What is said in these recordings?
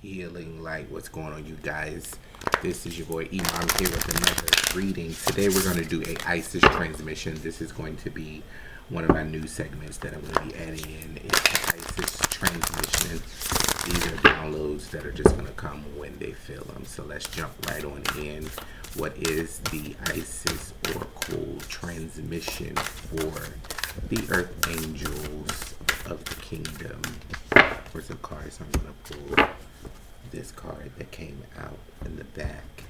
Healing Light. What's going on, you guys? This is your boy Imam here with another reading. Today we're going to do a ISIS transmission. This is going to be one of my new segments that I'm going to be adding in. It's the ISIS transmission. These are downloads that are just going to come when they feel them. So let's jump right on in. What is the ISIS Oracle transmission for the Earth Angels of the Kingdom? Where's the cards I'm going to pull? This card that came out in the back.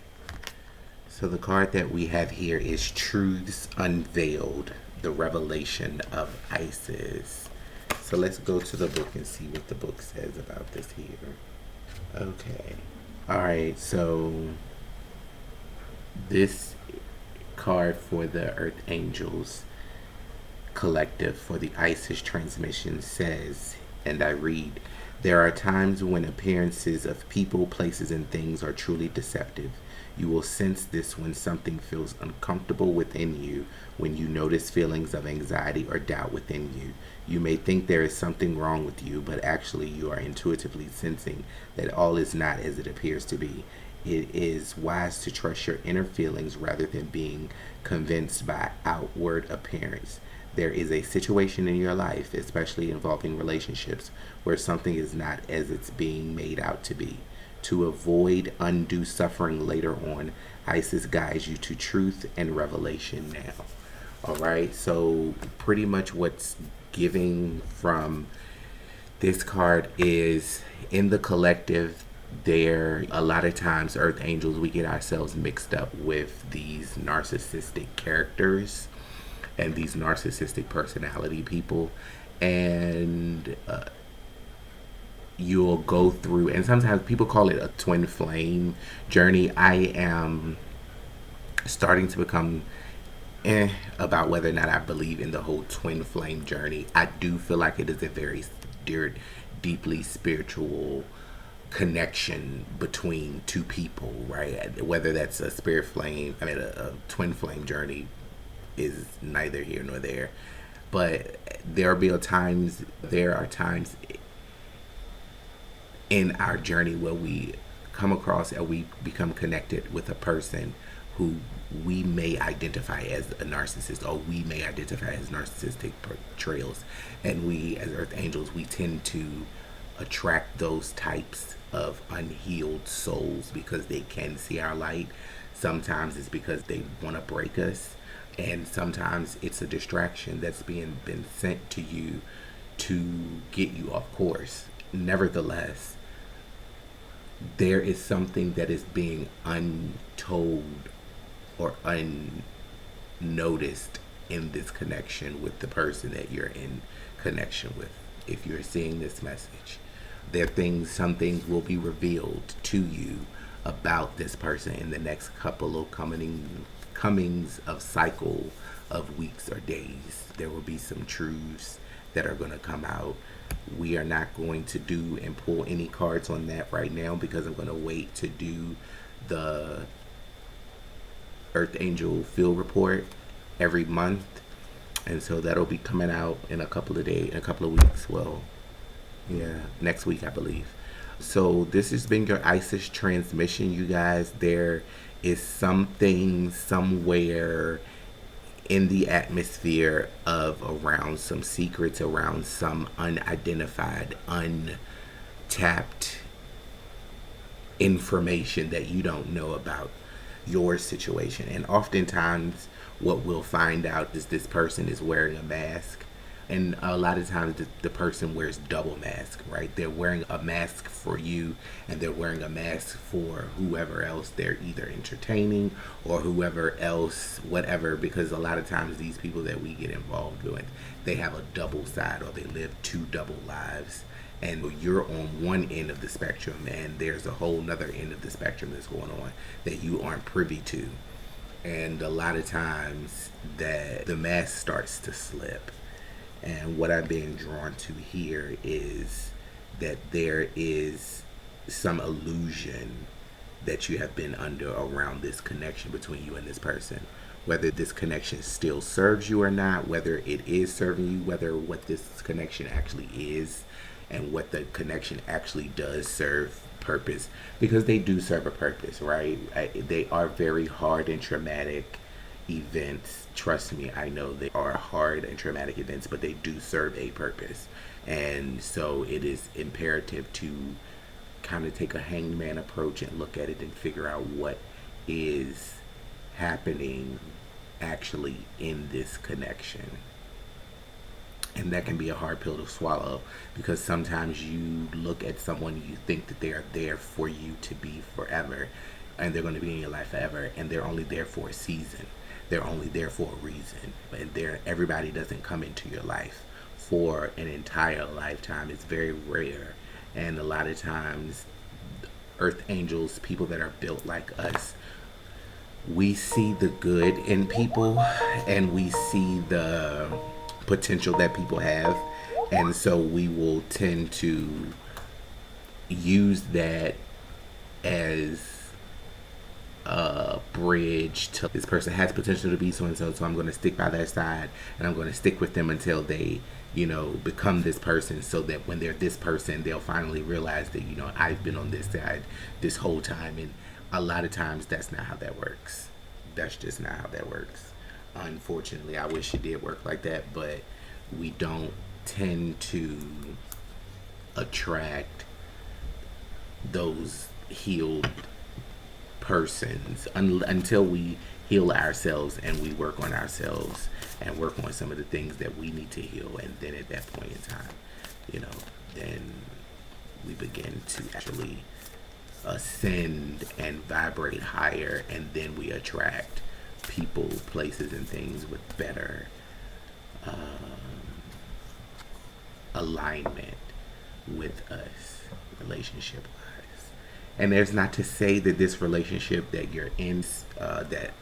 So the card that we have here is Truths Unveiled, the Revelation of Isis. So let's go to the book and see what the book says about this here. Okay. Alright, so this card for the Earth Angels Collective for the Isis transmission says, and I read, there are times when appearances of people, places, and things are truly deceptive. You will sense this when something feels uncomfortable within you, when you notice feelings of anxiety or doubt within you. You may think there is something wrong with you, but actually you are intuitively sensing that all is not as it appears to be. It is wise to trust your inner feelings rather than being convinced by outward appearance. There is a situation in your life, especially involving relationships, where something is not as it's being made out to be. To avoid undue suffering later on, Isis guides you to truth and revelation now. Alright, so pretty much what's giving from this card is in the collective, there a lot of times Earth Angels, we get ourselves mixed up with these narcissistic characters and these narcissistic personality people, and you'll go through, and sometimes people call it a twin flame journey. I am starting to become about whether or not I believe in the whole twin flame journey. I do feel like it is a very deeply spiritual connection between two people, right? Whether that's a spirit flame, a twin flame journey is neither here nor there. But there are times in our journey where we come across and we become connected with a person who we may identify as a narcissist, or we may identify as narcissistic portrayals. And we, as Earth Angels, we tend to attract those types of unhealed souls because they can see our light. Sometimes it's because they want to break us, and sometimes it's a distraction that's been sent to you to get you off course. Nevertheless, there is something that is being untold or unnoticed in this connection with the person that you're in connection with. If you're seeing this message, some things will be revealed to you about this person in the next couple of comings of cycle of weeks or days. There will be some truths that are going to come out. We are not going to do and pull any cards on that right now because I'm going to wait to do the Earth Angel Field Report every month, and so that'll be coming out in a couple of weeks. Well, yeah, next week I believe. So this has been your ISIS transmission, you guys. There is something somewhere in the atmosphere of around some secrets, around some unidentified, untapped information that you don't know about your situation. And oftentimes what we'll find out is this person is wearing a mask, and a lot of times the person wears double mask, right? They're wearing a mask for you, and they're wearing a mask for whoever else they're either entertaining or whoever else, whatever, because a lot of times these people that we get involved with, they have a double side, or they live two double lives. And you're on one end of the spectrum, and there's a whole nother end of the spectrum that's going on that you aren't privy to. And a lot of times that the mask starts to slip. And what I'm being drawn to here is that there is some illusion that you have been under around this connection between you and this person. Whether this connection still serves you or not, whether it is serving you, whether what this connection actually is and what the connection actually does serve purpose, because they do serve a purpose, right? They are very hard and traumatic events. Trust me, I know they are hard and traumatic events, but they do serve a purpose. And so it is imperative to kind of take a hangman approach and look at it and figure out what is happening actually in this connection. And that can be a hard pill to swallow, because sometimes you look at someone, you think that they are there for you to be forever, and they're going to be in your life forever, and they're only there for a season. They're only there for a reason. And everybody doesn't come into your life for an entire lifetime. It's very rare. And a lot of times, earth angels, people that are built like us, we see the good in people, and we see the potential that people have, and so we will tend to use that as a bridge to, this person has potential to be so and so, so I'm going to stick by their side, and I'm going to stick with them until they, become this person, so that when they're this person, they'll finally realize that, I've been on this side this whole time. And a lot of times that's not how that works. That's just not how that works. Unfortunately, I wish it did work like that, but we don't tend to attract those healed persons until we heal ourselves, and we work on ourselves and work on some of the things that we need to heal. And then at that point in time, then we begin to actually ascend and vibrate higher, and then we attract people, places, and things with better alignment with us, relationship wise. And there's not to say that this relationship that you're in, that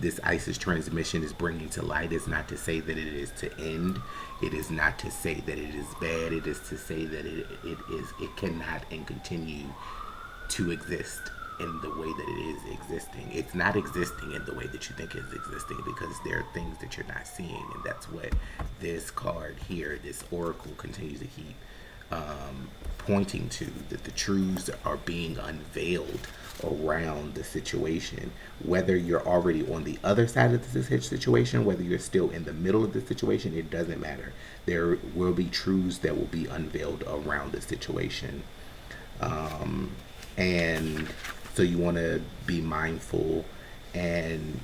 this ISIS transmission is bringing to light, is not to say that it is to end. It is not to say that it is bad. It is to say that it cannot and continue to exist in the way that it is existing. It's not existing in the way that you think it's existing, because there are things that you're not seeing, and that's what this card here, this oracle, continues to keep pointing to, that the truths are being unveiled around the situation. Whether you're already on the other side of the situation, whether you're still in the middle of the situation, it doesn't matter. There will be truths that will be unveiled around the situation. And so you want to be mindful and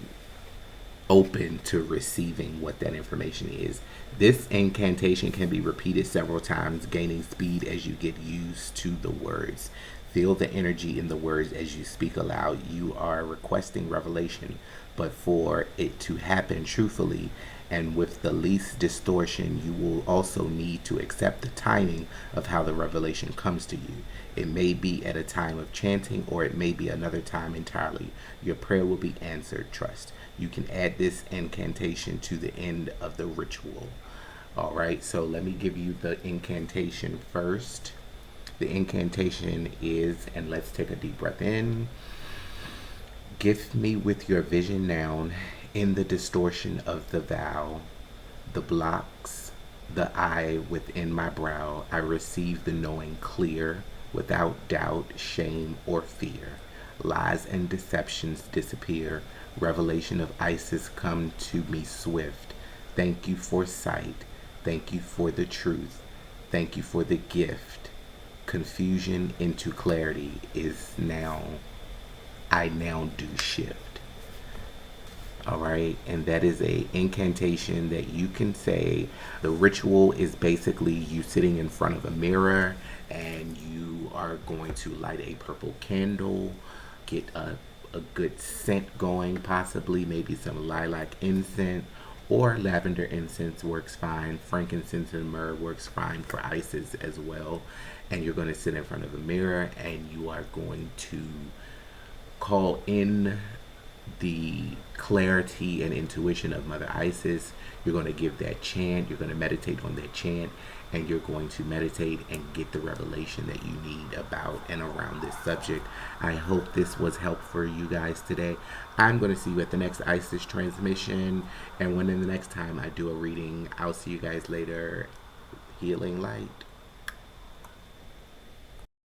open to receiving what that information is. This incantation can be repeated several times, gaining speed as you get used to the words. Feel the energy in the words as you speak aloud. You are requesting revelation, but for it to happen truthfully and with the least distortion, you will also need to accept the timing of how the revelation comes to you. It may be at a time of chanting, or it may be another time entirely. Your prayer will be answered, trust. You can add this incantation to the end of the ritual. All right, so let me give you the incantation first. The incantation is, and let's take a deep breath in. Gift me with your vision now, in the distortion of the vow, the blocks, the eye within my brow. I receive the knowing clear, without doubt, shame, or fear. Lies and deceptions disappear. Revelation of Isis come to me swift. Thank you for sight. Thank you for the truth. Thank you for the gift. Confusion into clarity is now, I now do shift. All right, and that is a incantation that you can say. The ritual is basically you sitting in front of a mirror, and you are going to light a purple candle, get a good scent going, possibly maybe some lilac incense, or lavender incense works fine. Frankincense and myrrh works fine for Isis as well. And you're going to sit in front of a mirror, and you are going to call in the clarity and intuition of Mother Isis. You're going to give that chant. You're going to meditate on that chant, and you're going to meditate and get the revelation that you need about and around this subject. I hope this was helpful for you guys today. I'm going to see you at the next Isis transmission, and when in the next time I do a reading, I'll see you guys later. Healing light.